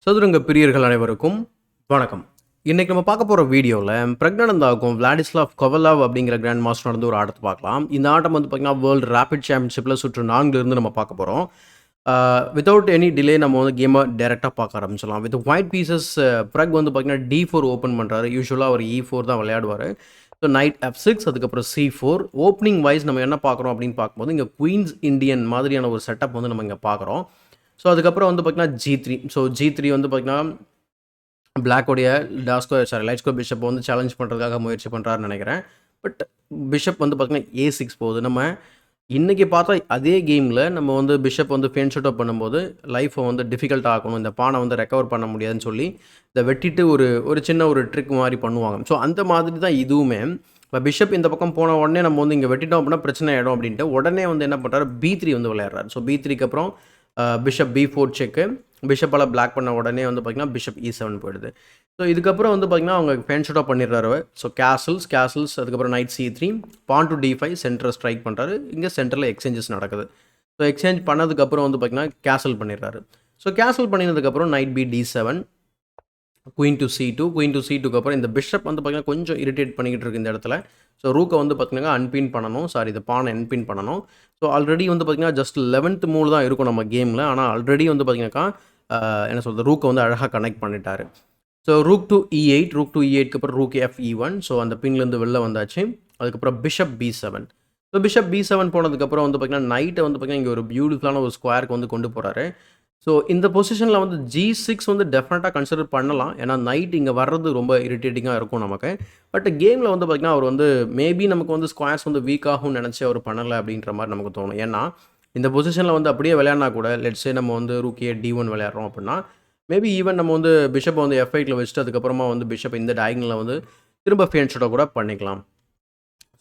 சதுரங்க பிரியர்கள் அனைவருக்கும் வணக்கம். இன்னைக்கு நம்ம பார்க்க போகிற வீடியோவில் பிரக்னானந்தாவுக்கும் விளாடிஸ்லாவ் கொவலாவ் அப்படிங்கிற கிராண்ட் மாஸ்டர் நடந்து ஒரு ஆட்டத்தை பார்க்கலாம். இந்த ஆட்டம் வந்து பார்த்திங்கன்னா வேர்ல்டு ரேபிட் சாம்பியன்ஷிப்பில் சுற்று 4 நம்ம பார்க்க போகிறோம். வித்தவுட் எனி டிலே நம்ம வந்து கேமை டேரெக்டாக பார்க்க ஆரம்பிச்சிடலாம். வித் ஒயிட் பீசஸ் பிரக் வந்து பார்த்திங்கன்னா D4 ஓப்பன் பண்ணுறாரு. யூஸ்வலாக அவர் E4 தான் விளையாடுவார். ஸோ நைட் F6 அதுக்கப்புறம் C4 ஓப்பனிங் வைஸ் நம்ம என்ன பார்க்குறோம் அப்படின்னு பார்க்கும்போது இங்கே குயின்ஸ் இண்டியன் மாதிரியான ஒரு செட்டப் வந்து நம்ம இங்கே பார்க்குறோம். ஸோ அதுக்கப்புறம் வந்து பார்த்திங்கன்னா G3. ஸோ G3 வந்து பார்த்திங்கன்னா பிளாக்கோடைய லைட் ஸ்கோர் பிஷப்பை வந்து சேலஞ்ச் பண்ணுறதுக்காக முயற்சி பண்ணுறாருன்னு நினைக்கிறேன். பட் பிஷப் வந்து பார்த்திங்கன்னா A6 போகுது. நம்ம இன்றைக்கி பார்த்தா அதே கேமில் நம்ம வந்து பிஷப் வந்து ஃபேன் ஷூட் அப் பண்ணும்போது லைஃப்பை வந்து டிஃபிகல்ட் ஆகணும், இந்த பானை வந்து ரெக்கவர் பண்ண முடியாதுன்னு சொல்லி இதை வெட்டிட்டு ஒரு சின்ன ஒரு ட்ரிக் மாதிரி பண்ணுவாங்க. ஸோ அந்த மாதிரி தான் இதுவுமே. இப்போ பிஷப் இந்த பக்கம் போன உடனே நம்ம வந்து இங்கே வெட்டிட்டோம் அப்படின்னா பிரச்சனை ஆகிடும் அப்படின்ட்டு உடனே வந்து என்ன பண்ணுறாரு, B3 வந்து விளையாடுறாரு. ஸோ B3க்கு அப்புறம் பிஷப் B4 செக்கு. பிஷப்பால் பிளாக் பண்ண உடனே வந்து பார்த்திங்கன்னா பிஷப் E7 போயிடுது. ஸோ இதுக்கப்புறம் வந்து பார்த்திங்கன்னா அவங்க ஃபேன் ஷூட்டாக பண்ணிடுறாரு. ஸோ கேசல்ஸ் அதுக்கப்புறம் knight C3 pawn to D5 சென்டரை ஸ்ட்ரைக் பண்ணுறாரு. இங்கே சென்டரில் எக்ஸ்சேஞ்சஸ் நடக்குது. ஸோ எக்ஸ்சேஞ்ச் பண்ணதுக்கப்புறம் வந்து பார்த்திங்கன்னா கேசல் பண்ணிடுறாரு. ஸோ கேசல் பண்ணினதுக்கப்புறம் நைட் D7 குயின் டு C2க்கு அப்புறம் இந்த பிஷப் வந்து பார்த்திங்கன்னா கொஞ்சம் இரிட்டேட் பண்ணிக்கிட்டு இருக்குது இந்த இடத்துல. ஸோ ரூக்கை வந்து பார்த்திங்கன்னா அன்பின் பண்ணணும், இந்த பானை என்பின் பண்ணணும். ஸோ ஆல்ரெடி வந்து பார்த்திங்கன்னா ஜஸ்ட் 11th மூவ் தான் இருக்கும் நம்ம கேமில். ஆனால் ஆல்ரெடி வந்து பார்த்திங்கனாக்கா என்ன சொல்கிறது, ரூக்கை வந்து அழகாக கனெக்ட் பண்ணிட்டாரு. ஸோ ரூக் டு E8க்கு அப்புறம் ரூக் F1. ஸோ அந்த பின்லேருந்து வெளில வந்தாச்சு. அதுக்கப்புறம் bishop B7. So bishop B7 போனதுக்கப்புறம் வந்து பார்த்திங்கன்னா நைட்டை வந்து பார்த்திங்கன்னா இங்கே ஒரு பியூட்டிஃபுல்லான ஒரு ஸ்கொயருக்கு வந்து கொண்டு போகிறாரு. ஸோ இந்த பொசிஷனில் வந்து G6 வந்து டெஃபினட்டாக கன்சிடர் பண்ணலாம். ஏன்னா நைட் இங்கே வர்றது ரொம்ப இரிட்டேட்டிங்காக இருக்கும் நமக்கு. பட் கேமில் வந்து பார்த்திங்கன்னா அவர் வந்து மேபி நமக்கு வந்து ஸ்கொயர்ஸ் வந்து வீக் ஆகும்னு நினச்சி அவர் பண்ணலை அப்படின்ற மாதிரி நமக்கு தோணும். ஏன்னா இந்த பொசிஷனில் வந்து அப்படியே விளையாடினா கூட லெட்ஸே நம்ம வந்து ரூக் D1 விளையாடுறோம் அப்படின்னா மேபி ஈவன் நம்ம வந்து பிஷப்பை வந்து F8ல வச்சுட்டு அதுக்கப்புறமா வந்து பிஷப் இந்த டயகனலில் வந்து திரும்ப ஃபேன் ஷூட்டை கூட பண்ணிக்கலாம்.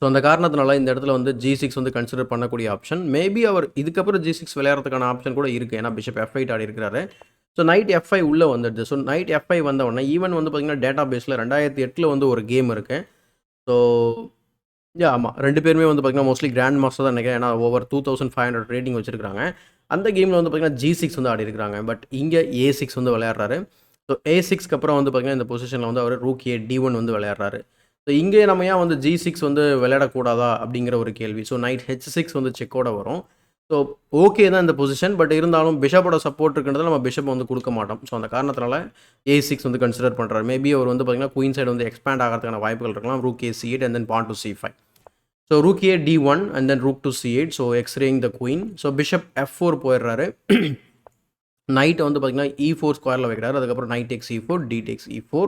ஸோ அந்த காரணத்தினால இந்த இடத்துல வந்து G6 வந்து கன்சிடர் பண்ணக்கூடிய ஆப்ஷன். மேபி அவர் இதுக்கப்புறம் G6 விளையாடுறதுக்கான ஆப்ஷன் கூட இருக்குது. ஏன்னா பிஷப் F8 ஆடி இருக்கிறாரு. ஸோ நைட் F5 உள்ளே வந்துடுது. ஸோ நைட் F5 வந்த உடனே ஈவன் வந்து பார்த்திங்கன்னா டேட்டா பேஸில் 2008 வந்து ஒரு கேம் இருக்குது. ஸோ ஆமாம், 2 பேருமே வந்து பார்த்திங்கன்னா மோஸ்ட்லி கிராண்ட் மாஸ்டர் தான் நினைக்கிறேன். ஏன்னா ஓவர் 2500 ரேட்டிங் வச்சுருக்காங்க. அந்த கேமில் வந்து பார்த்திங்கன்னா G6 வந்து ஆடி இருக்கிறாங்க. பட் இங்கே A6 வந்து விளையாடுறாரு. ஸோ A6க்கு அப்புறம் வந்து பார்த்திங்கன்னா இந்த பொசிஷனில் வந்து அவர் ரூக் D1 வந்து விளையாடுறாரு. ஸோ இங்கே நம்ம ஏன் வந்து G6 வந்து விளையாடக்கூடாதா அப்படிங்கிற ஒரு கேள்வி. ஸோ நைட் H6 வந்து செக்கோட வரும். ஸோ ஓகே தான் இந்த பொசிஷன். பட் இருந்தாலும் பிஷப்போட சப்போர்ட் இருக்குன்றதை நம்ம பிஷப் வந்து கொடுக்க மாட்டோம். ஸோ அந்த காரணத்தினால A6 வந்து கன்சிடர் பண்ணுறாரு. மேபி அவர் வந்து பார்த்திங்கன்னா குயின் சைடு வந்து எக்ஸ்பேண்ட் ஆகிறதுக்கான வாய்ப்புகள் இருக்கலாம். Rook C8 and then pawn to C5. So rook D1 and then rook to C8. So x-raying the queen. So bishop F4 போயிடுறாரு. நைட்டை வந்து பார்த்திங்கன்னா E4 ஸ்கொயரில் வைக்கிறாரு. அதுக்கப்புறம் knight takes E4 D takes E4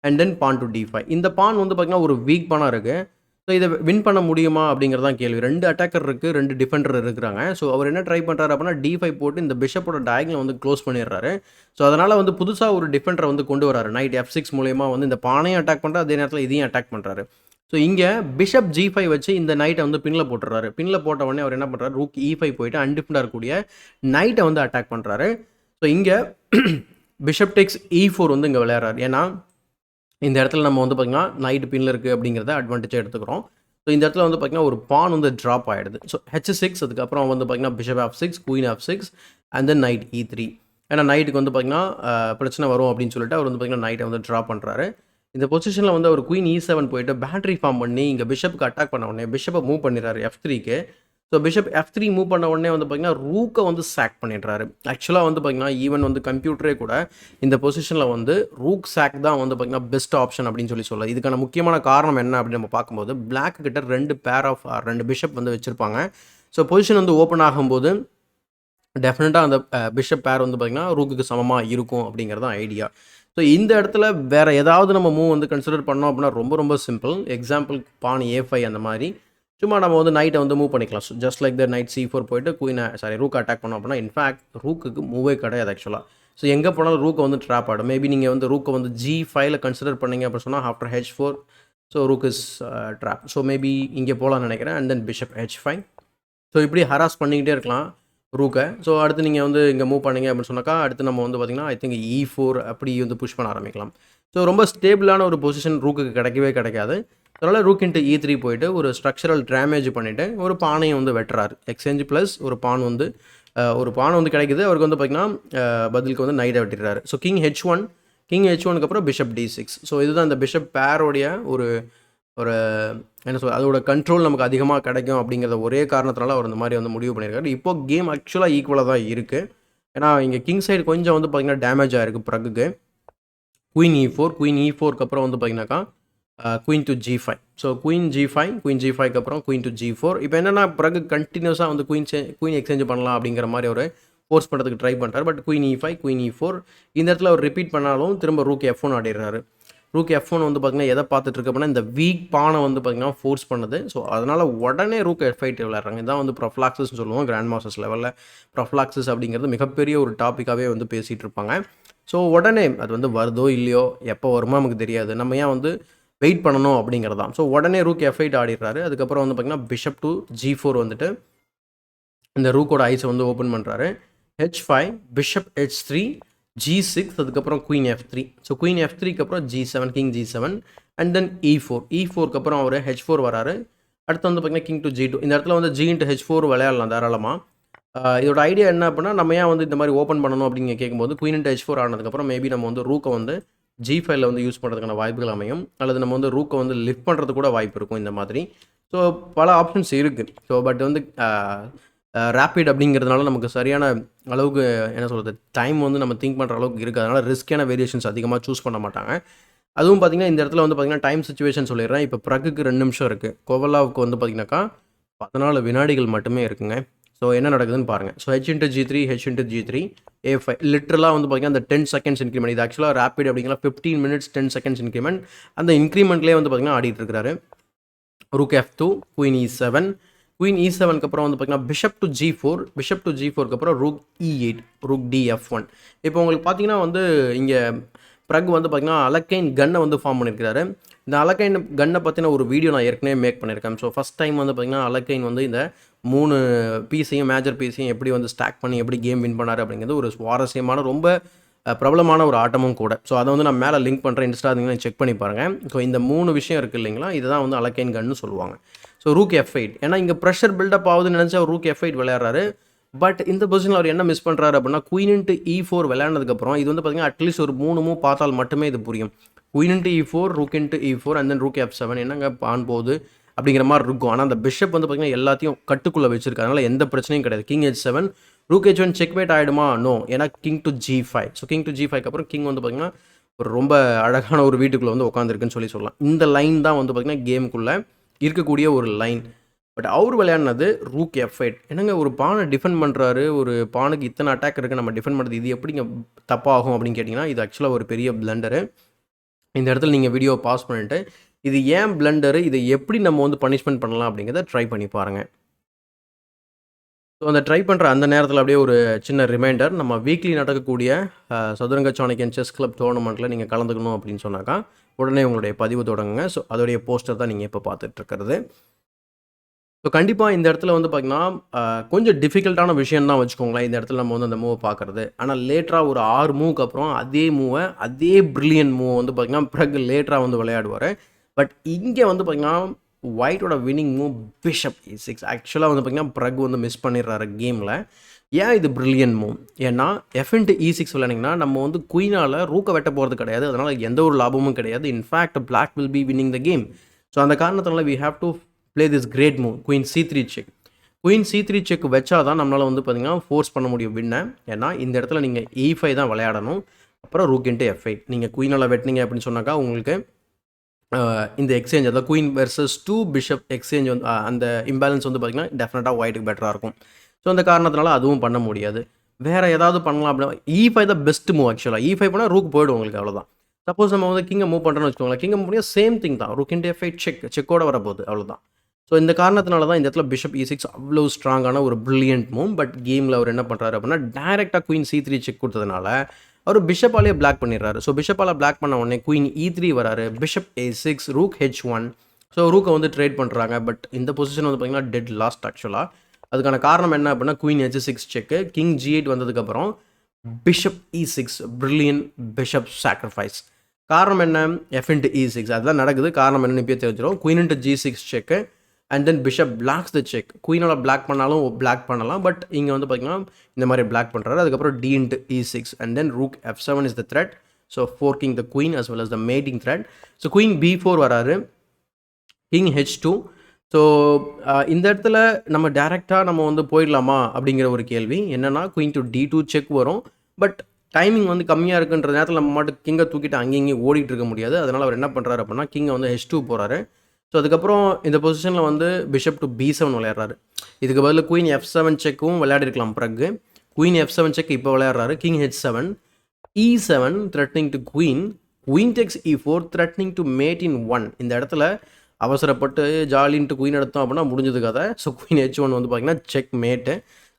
and then pawn to D5. இந்த பான் வந்து பார்த்திங்கன்னா ஒரு வீக் பானாக இருக்குது. ஸோ இதை வின் பண்ண முடியுமா அப்படிங்கிறதான் கேள்வி. 2 அட்டாக்கர் இருக்குது, 2 டிஃபெண்டர் இருக்கிறாங்க. ஸோ அவர் என்ன ட்ரை பண்ணுறாரு அப்படின்னா D5 போட்டு இந்த பிஷப்போட டயகனலை வந்து க்ளோஸ் பண்ணிடுறாரு. ஸோ அதனால் வந்து புதுசாக ஒரு டிஃபெண்டரை வந்து கொண்டு வராரு. நைட் F6 மூலயமா வந்து இந்த பானையும் அட்டாக் பண்ணுறாரு, அதே நேரத்தில் இதையும் அட்டாக் பண்ணுறாரு. ஸோ இங்கே பிஷப் G5 வச்சு இந்த நைட்டை வந்து பின்னில் போட்டுறாரு. பின்னில் போட்ட உடனே அவர் என்ன பண்ணுறாரு, ரூக் E5 போயிட்டு அன்டிஃபெண்டாக இருக்கக்கூடிய நைட்டை வந்து அட்டாக் பண்ணுறாரு. ஸோ இங்கே பிஷப் டேக்ஸ் E4 வந்து இங்கே விளையாடுறாரு. ஏன்னா இந்த இடத்துல நம்ம வந்து பார்த்திங்கன்னா நைட் பின்னில் இருக்குது அப்படிங்கிறத அட்வான்டேஜாக எடுத்துக்கிறோம். ஸோ இந்த இடத்துல வந்து பார்த்திங்கன்னா ஒரு பான் வந்து ட்ராப் ஆகிடுது. ஸோ H6 அதுக்கப்புறம் வந்து பார்த்திங்கன்னா bishop F6 queen F6 and then night E3. ஏன்னா நைட்டுக்கு வந்து பார்த்திங்கன்னா பிரச்சனை வரும் அப்படின்னு சொல்லிட்டு அவர் வந்து பார்த்திங்கன்னா நைட்டை வந்து ட்ராப் பண்ணுறாரு. இந்த பொசிஷனில் வந்து அவர் குயின் E7 போயிட்டு பேட்டரி ஃபார்ம் பண்ணி இங்கே பிஷப்புக்கு அட்டாக் பண்ண உடனே பிஷப்பை மூவ் பண்ணிடுறாரு F3க்கு. ஸோ பிஷப் F3 மூவ் பண்ண உடனே வந்து பார்த்திங்கன்னா ரூக்கை வந்து சாக் பண்ணிடுறாரு. ஆக்சுவலாக வந்து பார்த்திங்கன்னா ஈவன் வந்து கம்ப்யூட்டரே கூட இந்த பொசிஷனில் வந்து ரூக் சாக் தான் வந்து பார்த்திங்கன்னா பெஸ்ட் ஆப்ஷன் அப்படின்னு சொல்லலாம். இதுக்கான முக்கியமான காரணம் என்ன அப்படின்னு நம்ம பார்க்கும்போது பிளாக் கிட்ட 2 பிஷப் வந்து வச்சுருப்பாங்க. ஸோ பொசிஷன் வந்து ஓப்பன் ஆகும்போது டெஃபினட்டாக அந்த பிஷப் பேர் வந்து பார்த்திங்கன்னா ரூக்குக்கு சமமாக இருக்கும் அப்படிங்கிறது தான் ஐடியா. ஸோ இந்த இடத்துல வேறு ஏதாவது நம்ம மூவ் வந்து கன்சிடர் பண்ணோம் அப்படின்னா ரொம்ப சிம்பிள். எக்ஸாம்பிள் பான் A5 அந்த மாதிரி சும்மா நம்ம வந்து நைட்டை வந்து மூவ் பண்ணிக்கலாம். So just like the night C4 போயிட்டு ரூக் அட்டாக் பண்ணோம் அப்படின்னா இன்ஃபேக்ட் ரூக்குக்கு மூவே கிடையாது ஆக்சுவலாக. ஸோ எங்கே போனாலும் ரூக்கை வந்து ட்ராப் ஆகிடும். மேபி நீங்கள் வந்து ரூக்கை வந்து G5ல கன்சிடர் பண்ணிங்க அப்படின்னு சொன்னால் after H4 so rook is drop. So maybe இங்கே போகலான்னு நினைக்கிறேன். And then bishop H5. So இப்படி ஹராஸ் பண்ணிக்கிட்டே இருக்கலாம் ரூக்கை. ஸோ அடுத்து நீங்கள் வந்து இங்கே மூவ் பண்ணிங்க அப்படின்னு சொன்னாக்கா அடுத்து நம்ம வந்து பார்த்திங்கன்னா ஐ திங்க் E4 அப்படி வந்து புஷ் பண்ண ஆரம்பிக்கலாம். ஸோ ரொம்ப ஸ்டேபிளான ஒரு பொசிஷன் ரூக்குக்கு கிடைக்காது. அதனால் ரூக் இன்ட்டு E3 போயிட்டு ஒரு ஸ்ட்ரக்சரல் டேமேஜ் பண்ணிவிட்டு ஒரு பானையை வந்து வெட்டுறாரு. எக்ஸ்சேஞ்ச் ப்ளஸ் ஒரு பான் வந்து ஒரு பானை வந்து கிடைக்குது. அவருக்கு வந்து பார்த்தீங்கன்னா பதிலுக்கு வந்து நைட்டை வெட்டிடுறாரு. ஸோ கிங் H1 கிங் H1க்கு அப்புறம் பிஷப் D6. ஸோ இதுதான் இந்த பிஷப் பேரோடைய ஒரு ஒரு என்ன சொல்றது, அதோட கண்ட்ரோல் நமக்கு அதிகமாக கிடைக்கும் அப்படிங்கிறத ஒரே காரணத்தினால அவர் இந்த மாதிரி வந்து முடிவு பண்ணியிருக்காரு. இப்போ கேம் ஆக்சுவலாக ஈக்குவலாக தான் இருக்குது. ஏன்னா இங்கே கிங் சைடு கொஞ்சம் வந்து பார்த்தீங்கன்னா டேமேஜ் ஆகிருக்கு ப்ரக்குக்கு. குயின் E4க்கு அப்புறம் வந்து பார்த்தீங்கன்னாக்கா queen to G5. So queen G5க்கு அப்புறம் குயின் டு G4. இப்போ என்னென்னா ப்ரக்கு கண்டினியூஸாக வந்து குயின் எக்ஸ்சேஞ்ச் பண்ணலாம் அப்படிங்கிற மாதிரி ஒரு ஃபோர்ஸ் பண்ணுறதுக்கு ட்ரை பண்ணுறாரு. பட் குயின் E4 இந்த இடத்துல அவர் ரிப்பீட் பண்ணாலும் திரும்ப ரூக் F1 ஆடிடுறாரு. ரூக் F1 வந்து பார்த்திங்கன்னா எதை பார்த்துட்டு இருக்கு அப்படின்னா இந்த வீக் பானை வந்து பார்த்திங்கன்னா ஃபோர்ஸ் பண்ணுது. ஸோ அதனால் உடனே ரூக் F8 விளையாடுறாங்க. இதான் வந்து ப்ரொஃப்ளாக்ஸஸ்னு சொல்லுவோம். கிராண்ட் மாஸ்டர்ஸ் லெவலில் ப்ரொஃப்ளாக்ஸஸ் அப்படிங்கிறது மிகப்பெரிய ஒரு டாப்பிக்காகவே வந்து பேசிகிட்டு இருப்பாங்க. ஸோ உடனே அது வந்து வருதோ இல்லையோ, எப்போ வருமோ நமக்கு தெரியாது. நம்ம ஏன் வந்து வெயிட் பண்ணணும் அப்படிங்கிறது தான். ஸோ உடனே ரூக் F8 ஆடிடுறாரு. அதுக்கப்புறம் வந்து பார்த்திங்கன்னா பிஷப் டு G4 வந்துட்டு இந்த ரூக்கோட ஐஸை வந்து ஓப்பன் பண்ணுறாரு. H5 பிஷப் H3 G6 அதுக்கப்புறம் குயின் F3. ஸோ குயின் F3க்கு அப்புறம் G7 king G7 and then E4க்கு அப்புறம் அவர் H4 வராரு. அடுத்து வந்து பார்த்திங்கன்னா கிங் டு G2. இந்த இடத்துல வந்து G into H4 விளையாடலாம் தாராளமாக. இதோட ஐடியா என்ன அப்படின்னா, நம்ம ஏன் வந்து இந்த மாதிரி ஓப்பன் பண்ணணும் அப்படின்னு கேட்கும்போது குயின் into H4 ஆனதுக்கப்புறம் மேபி நம்ம வந்து ரூக்கை வந்து G5ல வந்து யூஸ் பண்ணுறதுக்கான வாய்ப்புகள் அமையும். அல்லது நம்ம வந்து ரூக்கை வந்து லிஃப்ட் பண்ணுறது கூட வாய்ப்பு இருக்கும் இந்த மாதிரி. ஸோ பல ஆப்ஷன்ஸ் இருக்குது. ஸோ பட் வந்து ரேப்பிட் அப்படிங்கிறதுனால நமக்கு சரியான அளவுக்கு என்ன சொல்கிறது, டைம் வந்து நம்ம திங்க் பண்ணுற அளவுக்கு இருக்குது. அதனால் ரிஸ்க்கான வேரியேஷன்ஸ் அதிகமாக சூஸ் பண்ண மாட்டாங்க. அதுவும் பார்த்திங்கன்னா இந்த இடத்துல வந்து பார்த்திங்கன்னா டைம் சிச்சுவேஷன் சொல்லிடுறேன். இப்போ ப்ரக்குக்கு 2 நிமிஷம் இருக்குது. கோவலாவுக்கு வந்து பார்த்திங்கனாக்கா 14 வினாடிகள் மட்டுமே இருக்குங்க. ஸோ என்ன நடக்குதுன்னு பாருங்கள். So H into G3 A5 லிட்ரலாக வந்து பார்த்திங்கன்னா அந்த 10 செகண்ட்ஸ் இன்க்ரிமெண்ட். இது ஆக்சுவலாக ரேப்பிட் அப்படிங்கிற 15 minutes 10 seconds இன்க்ரிமெண்ட். அந்த இன்க்ரிமெண்ட்லேயே வந்து பார்த்திங்கன்னா ஆடிட்டு இருக்கிறாரு. ரூக் F2 குயின் E7க்கு அப்புறம் வந்து பார்த்திங்கன்னா பிஷப் டு G4க்கு அப்புறம் ரூக் E8 ரூக் DF1. இப்போ உங்களுக்கு பார்த்தீங்கன்னா வந்து இங்கே ப்ரக் வந்து பார்த்திங்கன்னா அலக்கைன் கன்னை வந்து ஃபார்ம் பண்ணியிருக்கிறாரு. இந்த அலக்கைன் கன்னை பற்றின ஒரு வீடியோ நான் ஏற்கனவே மேக் பண்ணியிருக்கேன். ஸோ ஃபஸ்ட் டைம் வந்து பார்த்திங்கன்னா அலக்கைன் வந்து இந்த 3 பீஸையும் மேஜர் பீஸையும் எப்படி வந்து ஸ்டாக் பண்ணி எப்படி கேம் வின் பண்ணார் அப்படிங்கிறது ஒரு சுவாரஸ்யமான ரொம்ப பிரபலமான ஒரு ஆட்டமும் கூட. ஸோ அதை வந்து நான் மேலே லிங்க் பண்ணுறேன், இன்ஸ்டா நீங்கள் செக் பண்ணி பாருங்கள். ஸோ இந்த 3 விஷயம் இருக்குது இல்லைங்களா, இதுதான் வந்து அலக்கைன் கன்னு சொல்லுவாங்க. ஸோ ரூக் F8 ஏன்னா இங்கே ப்ரெஷர் பில்டப் ஆகுதுன்னு நினச்சி அவர் ரூக் F8 விளையாடுறாரு. பட் இந்த பொசிஷனில் அவர் என்ன மிஸ் பண்ணுறாரு அப்படின்னா குயின் into E4 விளையாடுனதுக்கப்புறம் இது வந்து பார்த்திங்கன்னா அட்லீஸ்ட் ஒரு 3 மூவ் பார்த்தால் மட்டுமே இது புரியும். Queen into E4 rook into E4 and then rook F7 என்னங்க பான் போகுது அப்படிங்கிற மாதிரி இருக்கும். ஆனால் அந்த பிஷப் வந்து பார்த்திங்கன்னா எல்லாத்தையும் கட்டுக்குள்ளே வச்சிருக்கு. அதனால் எந்த பிரச்சனையும் கிடையாது. King H7 rook H1 checkmate ஆகிடுமா? நோ. ஏன்னா king to G5. So king to G5க்கு அப்புறம் கிங் வந்து பார்த்திங்கன்னா ஒரு ரொம்ப அழகான ஒரு வீட்டுக்குள்ளே வந்து உட்காந்துருக்குன்னு சொல்லலாம். இந்த லைன் தான் வந்து பார்த்திங்கன்னா கேமுக்குள்ளே இருக்கக்கூடிய ஒரு லைன். பட் அவர் விளையாடினது ரூக் F8. என்னங்க ஒரு பானை டிஃபெண்ட் பண்ணுறாரு, ஒரு பானுக்கு இத்தனை அட்டாக் இருக்குது, நம்ம டிஃபெண்ட் பண்ணுறது இது எப்படிங்க தப்பாகும் அப்படின்னு கேட்டிங்கன்னா இது ஆக்சுவலாக ஒரு பெரிய பிளண்டரு. இந்த இடத்துல நீங்கள் வீடியோ பாஸ் பண்ணிவிட்டு இது ஏன் பிளண்டரு, இதை எப்படி நம்ம வந்து பனிஷ்மெண்ட் பண்ணலாம் அப்படிங்கிறத ட்ரை பண்ணி பாருங்கள். ஸோ அந்த ட்ரை பண்ணுற அந்த நேரத்தில் அப்படியே ஒரு சின்ன ரிமைண்டர், நம்ம வீக்லி நடக்கக்கூடிய சதுரங்க சாணக்கியன் செஸ் கிளப் டோர்னமெண்ட்டில் நீங்கள் கலந்துக்கணும் அப்படின்னு சொன்னாக்கா உடனே உங்களுடைய பதிவு தொடங்குங்க. ஸோ அதோடைய போஸ்டர் தான் நீங்கள் இப்போ பார்த்துட்ருக்கிறது. ஸோ கண்டிப்பாக இந்த இடத்துல வந்து பார்த்திங்கன்னா கொஞ்சம் டிஃபிகல்ட்டான விஷயம் தான் வச்சுக்கோங்களேன். இந்த இடத்துல நம்ம வந்து அந்த மூவை பார்க்குறது. ஆனால் லேட்டராக ஒரு 6 மூவுக்கு அப்புறம் அதே பிரில்லியன்ட் மூவ் வந்து பார்த்திங்கன்னா பிறகு லேட்டராக வந்து விளையாடுவார். பட் இங்கே வந்து பார்த்திங்கன்னா ஒயிட்டோட வின்னிங் மூவ் பிஷப் E6 ஆக்சுவலாக வந்து பார்த்திங்கன்னா ப்ரக் வந்து மிஸ் பண்ணிடுறாரு கேமில். ஏன் இது பிரில்லியன்ட் மூவ்? ஏன்னா F into E6 விளையாடிங்கன்னா நம்ம வந்து குயினால் ரூக்கை வெட்ட போகிறது கிடையாது. அதனால் எந்த ஒரு லாபமும் கிடையாது. In fact black will be winning the game. So அந்த காரணத்தினால we have to play this great move queen C3 check. Queen C3 check வச்சா தான் நம்மளால் வந்து பார்த்திங்கன்னா ஃபோர்ஸ் பண்ண முடியும் வின்னை. ஏன்னா இந்த இடத்துல நீங்கள் E5 தான் விளையாடணும். அப்புறம் ரூக் into F8 நீங்கள் குயினால் வெட்டினீங்க அப்படின்னு சொன்னாக்கா உங்களுக்கு இந்த எக்ஸ்சேஞ்ச் அதாவது குயின் வெர்சஸ் 2 பிஷப் எக்ஸ்சேஞ்ச் வந்து அந்த இம்பேலன்ஸ் வந்து பார்த்திங்கன்னா டெஃபினட்டாக ஒயிட்டுக்கு பெட்டராக இருக்கும். ஸோ அந்த காரணத்தினால அதுவும் பண்ண முடியாது. வேறு ஏதாவது பண்ணலாம் அப்படின்னா E5 தான் பெஸ்ட் மூவ். ஆக்சுவலாக E5 பண்ணால் ரூக் போய்டும் உங்களுக்கு, அவ்வளோதான். சப்போஸ் நம்ம வந்து கிங்கை மூவ் பண்ணுறோன்னு வச்சுக்கோங்களேன், கிங்கை மூவ் பண்ணியா சேம் திங் தான், ரூக் into F8 செக்கோட வரப்போகுது, அவ்வளோதான். ஸோ இந்த காரணத்தினால தான் இந்த இடத்துல பிஷப் E6 அவ்வளோ ஸ்ட்ராங்கான ஒரு பிரில்லியன்ட் மூவ். பட் கேமில் அவர் என்ன பண்ணுறாரு அப்படின்னா டேரெக்டாக குயின் C3 செக் கொடுத்ததுனால அவர் பிஷப்பாலே பிளாக் பண்ணிடுறாரு. ஸோ பிஷப்பால் பிளாக் பண்ண உடனே குயின் E3 வராரு, bishop A6 rook H1. So ரூக்கை வந்து ட்ரேட் பண்ணுறாங்க. பட் இந்த பொசிஷன் வந்து பார்த்திங்கன்னா டெட் லாஸ்ட் ஆக்சுவலாக. அதுக்கான காரணம் என்ன அப்படின்னா குயின் H6 செக்கு, கிங் G8 வந்ததுக்கப்புறம் bishop E6 brilliant bishop sacrifice. காரணம் என்ன? F into E6 அதுதான் நடக்குது. காரணம் என்னன்னு இப்போயே தெரிஞ்சிடும். Queen into G6 check, and then bishop blocks the check. குயினால் பிளாக் பண்ணாலும் பிளாக் பண்ணலாம், பட் இங்கே வந்து பார்த்திங்கன்னா இந்த மாதிரி பிளாக் பண்ணுறாரு. அதுக்கப்புறம் d into e6 and then rook f7 is the threat. So forking the queen as well as the mating threat. So queen b4 வராரு, கிங் h2. ஸோ இந்த இடத்துல நம்ம டேரெக்டாக நம்ம வந்து போயிடலாமா அப்படிங்கிற ஒரு கேள்வி என்னென்னா, குயின் டு d2 செக் வரும். பட் டைமிங் வந்து கம்மியாக இருக்குன்ற நேரத்தில் நம்ம மட்டும் கிங்கை தூக்கிட்டு அங்கேயும் ஓடிட்டு இருக்க முடியாது. அதனால் அவர் என்ன பண்ணுறாரு அப்படின்னா, கிங்கை வந்து h2 போகிறாரு. ஸோ அதுக்கப்புறம் இந்த பொசிஷனில் வந்து பிஷப் டு b7 விளையாடுறாரு. இதுக்கு பதில் குயின் f7 செக்கும் விளையாடிருக்கலாம். பிறகு குயின் f7 செக் இப்போ விளையாடுறாரு. King h7, e7 threatening to queen, queen takes e4 threatening to mate in 1. இந்த இடத்துல அவசரப்பட்டு ஜாலின்ட்டு குயின் எடுத்தோம் அப்படின்னா முடிஞ்சது கதை. ஸோ குயின் h1 வந்து பார்த்திங்கன்னா செக் மேட்டு.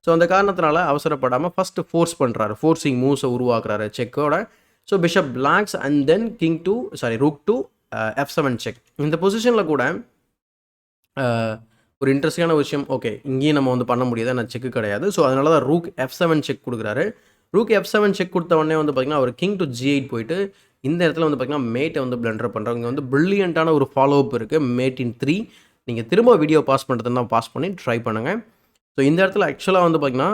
ஸோ அந்த காரணத்தினால அவசரப்படாமல் ஃபஸ்ட்டு ஃபோர்ஸ் பண்ணுறாரு, ஃபோர்ஸிங் மூவ்ஸை உருவாக்குறாரு செக்கோட. So bishop blocks and then rook to f7 check. இந்த பொசிஷனில் கூட ஒரு இன்ட்ரெஸ்டிங்கான விஷயம், ஓகே இங்கேயும் நம்ம வந்து பண்ண முடியாது, நான் செக்கு கிடையாது. ஸோ அதனால தான் ரூக் f7 செக் கொடுக்குறாரு. ரூக் f7 செக் கொடுத்த உடனே வந்து பார்த்திங்கன்னா அவர் கிங் டு g8 போயிட்டு இந்த இடத்துல வந்து பார்த்திங்கன்னா மேட்டை வந்து பிளண்டர் பண்ணுறாங்க. இங்கே வந்து ப்ரில்லியண்ட்டான ஒரு ஃபாலோ அப் இருக்குது, மேட் இன் 3. நீங்கள் திரும்ப வீடியோ பாஸ் பண்ணுறதுன்னா பாஸ் பண்ணி ட்ரை பண்ணுங்கள். ஸோ இந்த இடத்துல ஆக்சுவலாக வந்து பார்த்திங்கன்னா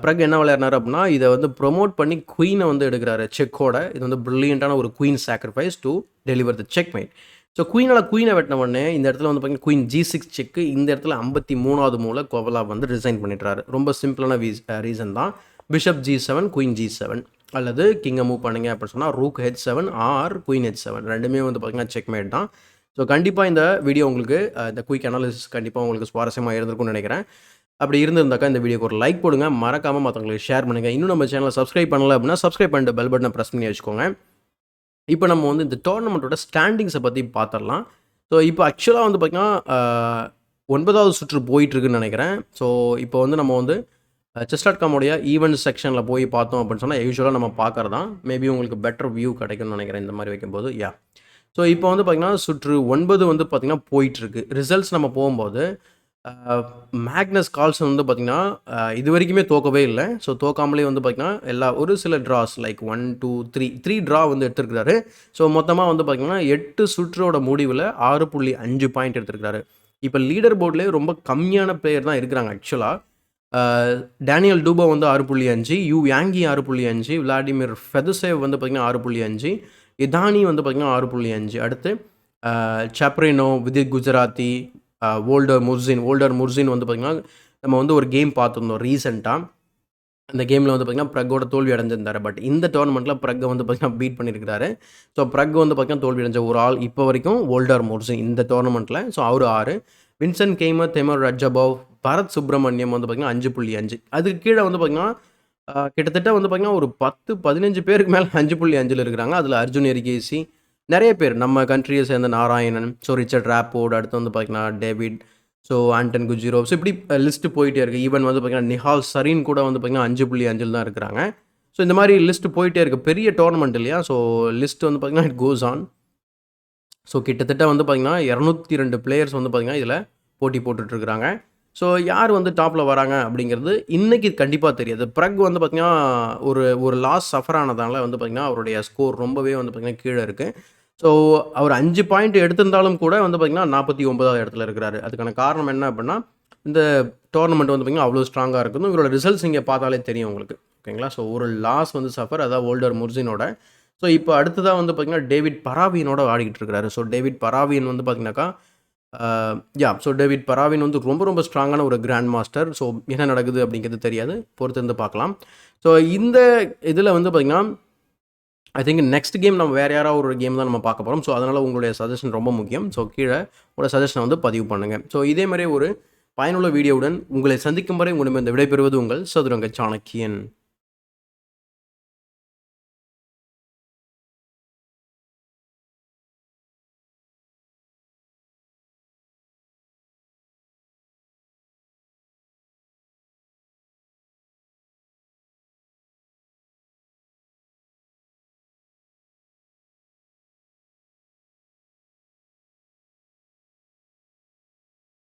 ப்ரக் என்ன விளையாடினார் அப்படின்னா, இதை வந்து ப்ரொமோட் பண்ணி குயினை வந்து எடுக்கிறாரு செக்கோட. இது வந்து ப்ரில்லியண்ட்டான ஒரு queen sacrifice to deliver the checkmate. So குயினை வெட்டின உடனே இந்த இடத்துல வந்து பார்த்திங்கன்னா குயின் g6 செக்கு. இந்த இடத்துல 53வது மூல கோவலாவ் வந்து ரிசைன் பண்ணிடுறாரு. ரொம்ப சிம்பிளான ரீசன் தான். பிஷப் g7, குயின் g7 அல்லது கிங்கை மூவ் பண்ணுங்க அப்படின்னு சொன்னால் rook h7 R queen h7 ரெண்டுமே வந்து பார்த்திங்கன்னா செக் மேட் தான். ஸோ கண்டிப்பாக இந்த வீடியோ உங்களுக்கு இந்த குயிக் அனாலிசிஸ் கண்டிப்பாக உங்களுக்கு சுவாரஸ்யமாக இருந்திருக்கும்னு நினைக்கிறேன். அப்படி இருந்திருந்தாக்கா இந்த வீடியோக்கு ஒரு லைக் போடுங்க, மறக்காமல் மற்றவங்களுக்கு ஷேர் பண்ணுங்கள். இன்னும் நம்ம சேனலை சப்ஸ்கிரைப் பண்ணல அப்படின்னா சப்ஸ்கிரைப் பண்ணிட்டு பெல் பட்டனை ப்ரெஸ் பண்ணி வச்சுக்கோங்க. இப்போ நம்ம வந்து இந்த டோர்னமெண்ட்டோட ஸ்டாண்டிங்ஸை பற்றி பார்த்துடலாம். ஸோ இப்போ ஆக்சுவலாக வந்து பார்த்திங்கன்னா 9வது சுற்று போயிட்டுருக்குன்னு நினைக்கிறேன். ஸோ இப்போ வந்து நம்ம வந்து chess.com-உடைய ஈவெண்ட் செக்ஷனில் போய் பார்த்தோம் அப்படின்னு சொன்னால் யூஸ்வலாக நம்ம பார்க்குறது தான். மேபி உங்களுக்கு பெட்டர் வியூ கிடைக்கும்னு நினைக்கிறேன் இந்த மாதிரி வைக்கும்போது. ஸோ இப்போ வந்து பார்த்திங்கன்னா சுற்று 9 வந்து பார்த்திங்கன்னா போயிட்டுருக்கு. ரிசல்ட்ஸ் நம்ம போகும்போது மேக்னஸ் கால்சன் வந்து பார்த்திங்கன்னா இது வரைக்குமே தோக்கவே இல்லை. ஸோ தோக்காமலே வந்து பார்த்திங்கன்னா ஒரு சில ட்ராஸ் லைக் 1 2 3 ட்ரா வந்து எடுத்துருக்கிறாரு. ஸோ மொத்தமாக வந்து பார்த்திங்கன்னா 8 சுற்றோட முடிவில் 6.5 பாயிண்ட் எடுத்துருக்கிறாரு. இப்போ லீடர் போர்ட்லேயே ரொம்ப கம்மியான பிளேயர் தான் இருக்கிறாங்க ஆக்சுவலாக. டேனியல் டூபா வந்து 6.5, யூ யாங்கி 6.5, விளாடிமிர் ஃபெதசேவ் வந்து பார்த்திங்கன்னா 6.5, இதானி வந்து பார்த்திங்கன்னா 6.5, அடுத்து சாப்ரினோ, விதித் குஜராத்தி, வோல்டர் முர்சின் வந்து பார்த்திங்கன்னா நம்ம வந்து ஒரு கேம் பார்த்துருந்தோம் ரீசெண்டாக. அந்த கேமில் வந்து பார்த்திங்கன்னா ப்ரக்கோட தோல்வி அடைஞ்சிருந்தார். பட் இந்த டோர்னமெண்ட்டில் ப்ரக்கை வந்து பார்த்திங்கன்னா பீட் பண்ணியிருக்கிறாரு. ஸோ ப்ரக் வந்து பார்த்திங்கன்னா தோல்வி அடைஞ்ச ஒரு ஆள் இப்போ வரைக்கும் வோல்டர் முர்சின் இந்த டோர்னமெண்ட்டில். ஸோ அவர் 6, வின்சென்ட் கெய்மர், தெமர் ரஜபோவ், பரத் சுப்ரமணியம் வந்து பார்த்திங்கன்னா 5.5. அதுக்கு கீழே வந்து பார்த்திங்கன்னா கிட்டத்தட்ட வந்து பார்த்திங்கன்னா ஒரு 10-15 பேருக்கு மேலே 5.5 இருக்கிறாங்க. அதில் அர்ஜுன் எரிகேசி, நிறைய பேர் நம்ம கண்ட்ரியை சேர்ந்த நாராயணன், ஸோ ரிச்சர்ட் ராப்போர்ட், அடுத்து வந்து பார்த்திங்கன்னா டேவிட், ஸோ ஆண்டன் குஜிரோவ். ஸோ இப்படி லிஸ்ட்டு போயிட்டே இருக்குது. ஈவன் வந்து பார்த்திங்கன்னா நிஹால் சரீன் கூட வந்து பார்த்திங்கன்னா 5.5 தான் இருக்கிறாங்க. ஸோ இந்த மாதிரி லிஸ்ட்டு போயிட்டே இருக்குது. பெரிய டோர்னமெண்ட் இல்லையா? ஸோ லிஸ்ட் வந்து பார்த்திங்கன்னா இட் கோஸ் ஆன். ஸோ கிட்டத்தட்ட வந்து பார்த்திங்கன்னா 202 பிளேயர்ஸ் வந்து பார்த்திங்கன்னா இதில் போட்டி போட்டுட்ருக்குறாங்க. ஸோ யார் வந்து டாப்பில் வராங்க அப்படிங்கிறது இன்றைக்கி கண்டிப்பாக தெரியாது. ப்ரக் வந்து பார்த்திங்கன்னா ஒரு லாஸ் சஃபர் ஆனதால வந்து பார்த்திங்கன்னா அவருடைய ஸ்கோர் ரொம்பவே வந்து பார்த்திங்கன்னா கீழே இருக்குது. ஸோ அவர் 5 பாயிண்ட் எடுத்திருந்தாலும் கூட வந்து பார்த்திங்கன்னா 49வது இடத்துல இருக்கிறாரு. அதுக்கான காரணம் என்ன அப்படின்னா, இந்த டோர்னமெண்ட் வந்து பார்த்திங்கன்னா அவ்வளோ ஸ்ட்ராங்காக இருக்குது. இவரோட ரிசல்ட்ஸ் இங்கே பார்த்தாலே தெரியும் உங்களுக்கு, ஓகேங்களா? ஸோ ஒரு லாஸ் வந்து சஃபர், அதாவது வோல்டர் முர்சினோட. ஸோ இப்போ அடுத்ததாக வந்து பார்த்திங்கன்னா டேவிட் பராவியனோட ஆடிக்கிட்டு இருக்கிறாரு. ஸோ டேவிட் பராவியன் வந்து பார்த்திங்கனாக்கா ஸோ டேவிட் பராவின் வந்து ரொம்ப ஸ்ட்ராங்கான ஒரு கிராண்ட் மாஸ்டர். ஸோ என்ன நடக்குது அப்படிங்கிறது தெரியாது, பொறுத்திருந்து பார்க்கலாம். ஸோ இந்த இதில் வந்து பார்த்திங்கன்னா ஐ திங்க் நெக்ஸ்ட் கேம் நம்ம வேறு யாராவது ஒரு கேம் தான் நம்ம பார்க்க போகிறோம். ஸோ அதனால் உங்களுடைய சஜஷன் ரொம்ப முக்கியம். ஸோ கீழே உங்களோட சஜஷனை வந்து பதிவு பண்ணுங்கள். ஸோ இதே மாதிரி ஒரு பயனுள்ள வீடியோவுடன் உங்களை சந்திக்கும் வரை உங்களிடம் இந்த விடைபெறுவது உங்கள் சதுரங்க சாணக்கியன்.